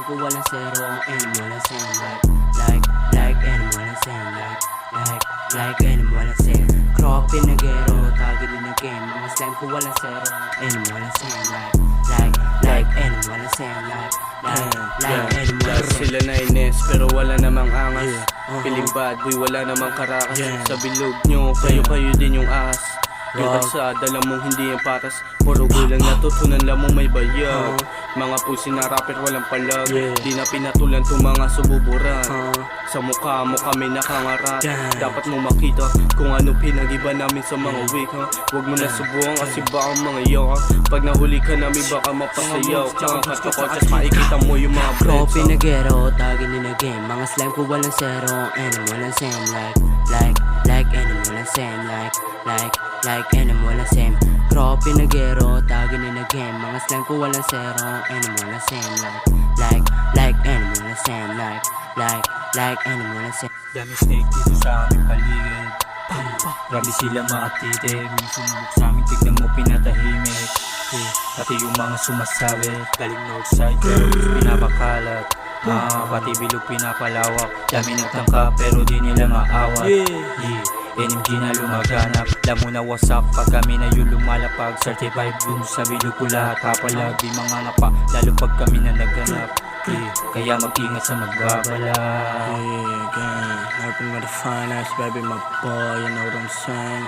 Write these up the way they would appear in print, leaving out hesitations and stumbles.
ko walang zero, ang enemy walang same. Like enemy walang same. Like enemy walang same. Crop pinagero, tagi din na game. Mga slime ko walang zero, enemy walang same. Like enemy walang same. Like enemy walang same. Sila na ines pero wala namang angas. Piling bad boy, wala namang karakas. Sa bilog nyo, kayo din yung ahas. Yung kalsada, alam mong hindi yung patas. Puro gulang natutunan, alam mong may bayag. Mga pusi na rapper, walang palag. Di na pinatulan itong mga sububuran. Sa mukha mo kami nakangarat. Dapat mo makita kung ano pinag-iba namin sa mga week. Huwag mo na subukan kasi baka mga yaw. Pag nahuli ka namin baka mapasayaw. Kakakotsa, makikita mo yung mga Crop friends. pinagero, tagi din na game. Mga slime ko walang zero, enemy walang same. Like enemy walang same. Like enemy walang same. Crop pinagero, tagi din na game. Mga slime ko walang zero, enemy walang same. Like enemy walang same. Like enemy walang same. Dami snake dito sa aming paligid. Grabe sila maatitig. Sumubok sa amin, tignan mo pinatahimik. Pati yung mga sumasabi, galing northside, pinapakalat. Pati bilog pinapalawak. Dami nagtangka pero di nila maawat. NMG na lumaganap. Alam mo na wasak pag kami na yung lumalapag. Certified boom sa bilog ko lahat. Kapalagi mga ngapa, lalo pag kami na naganap. Kaya mag-ingat sa magbabala. Gang, helping with the finance, baby, my boy, you know what I'm saying.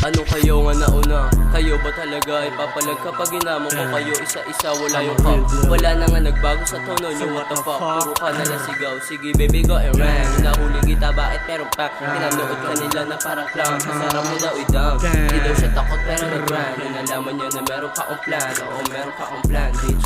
Ano kayo nga nauna? Kayo ba talaga ipapalag kapag inamo ko kayo isa-isa? Wala yung pop, wala na nga nagbago sa tono nyo. What the fuck? Puro ka na sigaw. Sige baby go and run. Nahuli kita bakit meron pa? Pinanood ka nila na parang clown. Kasarap mo daw i-down. Di daw siya takot pero nag-run. Nung nalaman nyo na meron ka akong plan. Oo meron ka akong plan bitch.